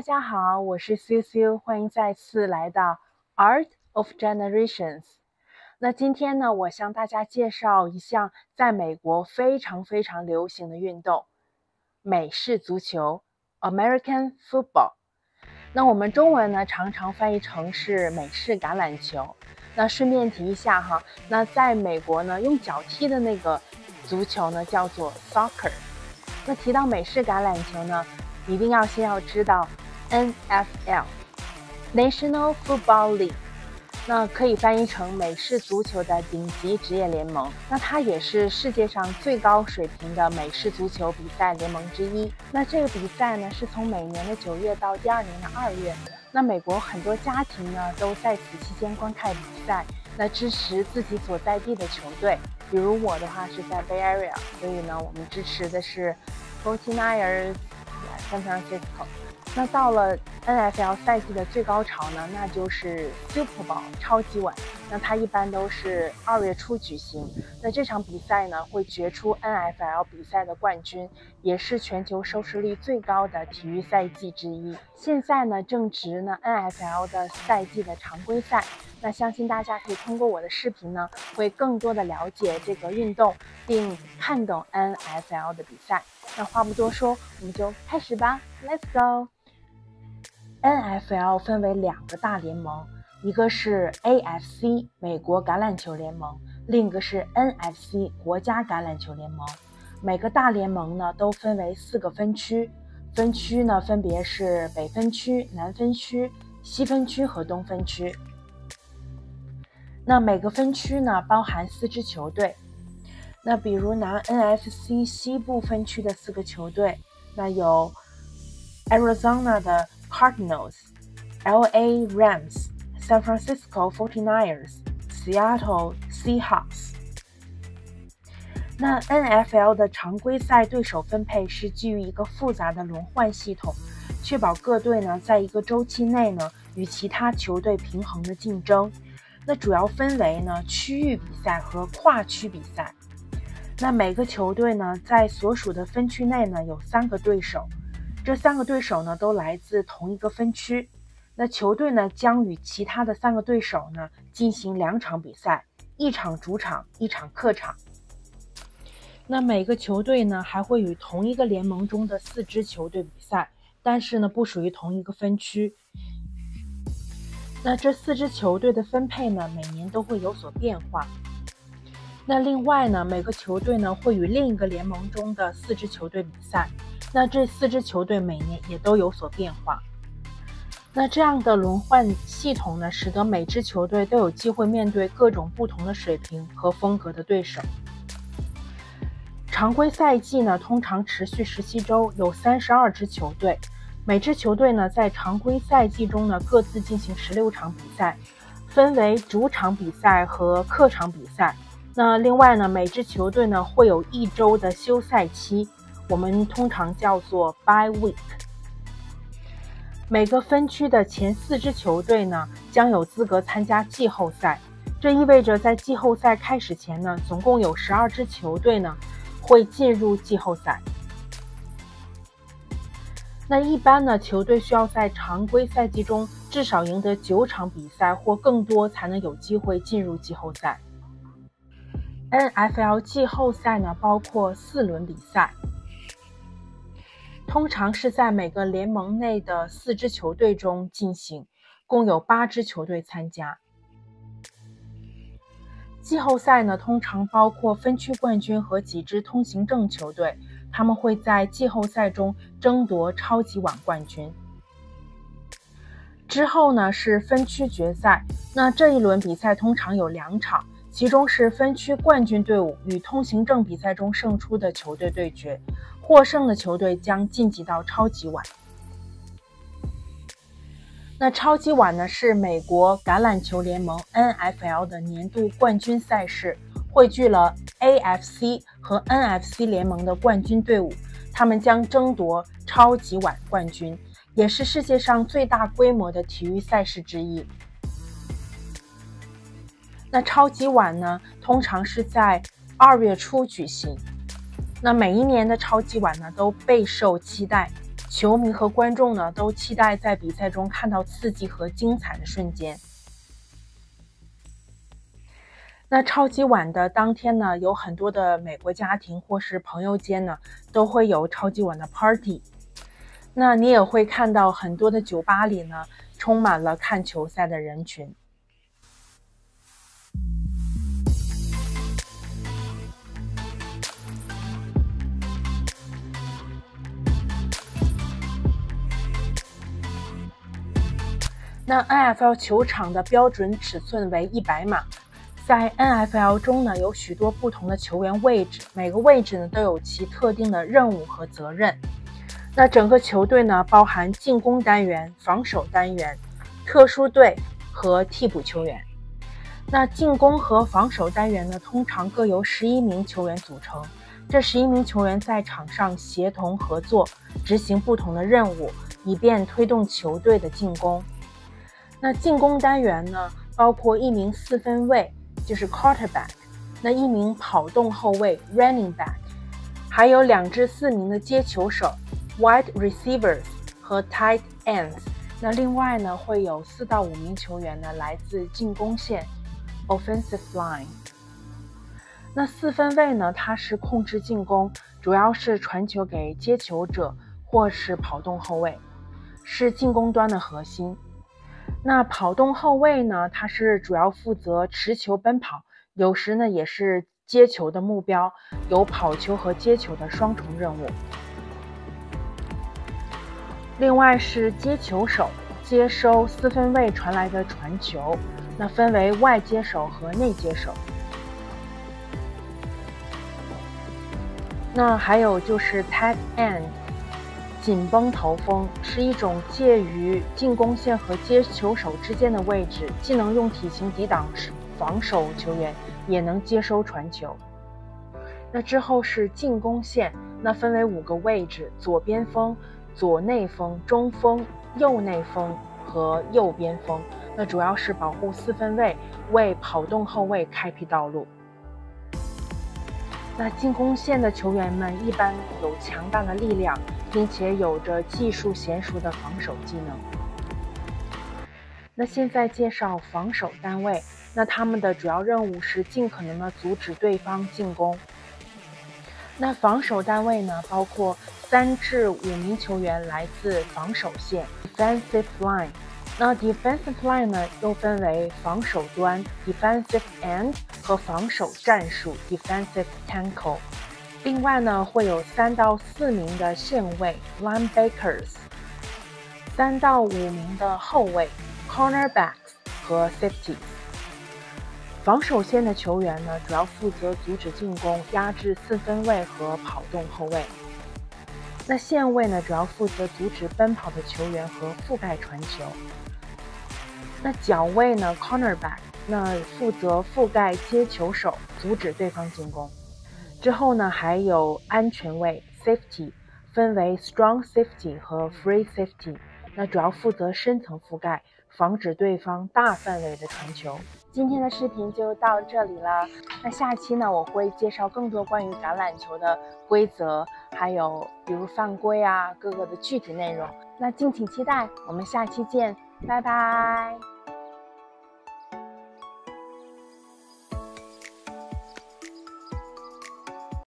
大家好，我是 Siu， 欢迎再次来到 Art of Generations。那今天呢，我向大家介绍一项在美国非常流行的运动——美式足球 （American Football）。那我们中文呢，常常翻译成是美式橄榄球。那顺便提一下哈，那在美国呢，用脚踢的那个足球呢，叫做 soccer。那提到美式橄榄球呢，一定要先要知道 NFL National Football League， 那可以翻译成美式足球的顶级职业联盟。那它也是世界上最高水平的美式足球比赛联盟之一。那这个比赛呢，是从每年的9月到第2年的2月。那美国很多家庭呢，都在此期间观看比赛，那支持自己所在地的球队。比如我的话是在 Bay Area， 所以呢，我们支持的是 49ers San Francisco。那到了 NFL 赛季的最高潮呢，那就是 Super Bowl 超级碗。那它一般都是2月初举行。那这场比赛呢，会决出 NFL 比赛的冠军，也是全球收视率最高的体育赛季之一。现在呢，正值呢 NFL 的赛季的常规赛。那相信大家可以通过我的视频呢，会更多的了解这个运动，并看懂 NFL 的比赛。那话不多说，我们就开始吧 ，Let's go。NFL 分为2个大联盟，一个是 AFC 美国橄榄球联盟，另一个是 NFC 国家橄榄球联盟。每个大联盟呢都分为4个分区，分区呢分别是北分区、南分区、西分区和东分区。那每个分区呢包含4支球队。那比如拿 NFC 西部分区的4个球队，那有 Arizona 的 Cardinals、LA Rams、San Francisco 49ers、Seattle Seahawks。那 NFL 的常规赛对手分配是基于一个复杂的轮换系统，确保各队呢在一个周期内呢与其他球队平衡的竞争。那主要分为呢区域比赛和跨区比赛。那每个球队呢在所属的分区内呢有3个对手，这3个对手呢都来自同一个分区。那球队呢将与其他的3个对手呢进行2场比赛，一场主场，一场客场。那每个球队呢还会与同一个联盟中的4支球队比赛，但是呢不属于同一个分区。那这4支球队的分配呢每年都会有所变化。那另外呢，每个球队呢会与另一个联盟中的4支球队比赛，那这4支球队每年也都有所变化。那这样的轮换系统呢，使得每支球队都有机会面对各种不同的水平和风格的对手。常规赛季呢通常持续17周，有32支球队，每支球队呢在常规赛季中呢各自进行16场比赛，分为主场比赛和客场比赛。那另外呢，每支球队呢会有1周的休赛期，我们通常叫做 bye week。每个分区的前4支球队呢将有资格参加季后赛，这意味着在季后赛开始前呢，总共有12支球队呢会进入季后赛。那一般呢，球队需要在常规赛季中至少赢得9场比赛或更多，才能有机会进入季后赛。NFL 季后赛呢包括4轮比赛，通常是在每个联盟内的4支球队中进行，共有8支球队参加。季后赛呢通常包括分区冠军和几支通行证球队，他们会在季后赛中争夺超级碗冠军。之后呢是分区决赛，那这一轮比赛通常有2场，其中是分区冠军队伍与通行证比赛中胜出的球队对决，获胜的球队将晋级到超级碗。那超级碗呢是美国橄榄球联盟 NFL 的年度冠军赛事，汇聚了 AFC 和 NFC 联盟的冠军队伍，他们将争夺超级碗冠军，也是世界上最大规模的体育赛事之一。那超级碗呢通常是在2月初举行，那每一年的超级碗呢都备受期待，球迷和观众呢都期待在比赛中看到刺激和精彩的瞬间。那超级碗的当天呢，有很多的美国家庭或是朋友间呢都会有超级碗的 party。那你也会看到很多的酒吧里呢充满了看球赛的人群。那 NFL 球场的标准尺寸为100码。在 NFL 中呢，有许多不同的球员位置，每个位置呢都有其特定的任务和责任。那整个球队呢，包含进攻单元、防守单元、特殊队和替补球员。那进攻和防守单元呢，通常各由11名球员组成。这11名球员在场上协同合作，执行不同的任务，以便推动球队的进攻。那进攻单元呢，包括1名四分卫，就是 quarterback， 那1名跑动后卫 running back， 还有2至4名的接球手 wide receivers 和 tight ends。那另外呢，会有4到5名球员呢来自进攻线 offensive line。那四分卫呢，它是控制进攻，主要是传球给接球者或是跑动后卫，是进攻端的核心。那跑动后卫呢，他是主要负责持球奔跑，有时呢也是接球的目标，有跑球和接球的双重任务。另外是接球手，接收四分卫传来的传球，那分为外接手和内接手。那还有就是 tight end，紧绷头锋，是一种介于进攻线和接球手之间的位置，既能用体型抵挡防守球员，也能接收传球。那之后是进攻线，那分为5个位置：左边锋、左内锋、中锋、右内锋和右边锋。那主要是保护四分卫，为跑动后卫开辟道路。那进攻线的球员们一般有强大的力量，并且有着技术娴熟的防守技能。那现在介绍防守单位，那他们的主要任务是尽可能的阻止对方进攻。那防守单位呢，包括3至5名球员来自防守线 defensive line。那 defensive line 呢，又分为防守端 defensive end 和防守战术 defensive tackle。另外呢，会有3到4名的线卫 linebackers， 3到5名的后卫 cornerbacks 和 safeties。防守线的球员呢，主要负责阻止进攻，压制四分卫和跑动后卫。那线卫呢，主要负责阻止奔跑的球员和覆盖传球。那脚卫呢 cornerback， 那负责覆盖接球手，阻止对方进攻。之后呢，还有安全卫 safety， 分为 strong safety 和 free safety， 那主要负责深层覆盖，防止对方大范围的传球。今天的视频就到这里了，那下期呢，我会介绍更多关于橄榄球的规则，还有比如犯规啊，各个的具体内容。那敬请期待，我们下期见，拜拜。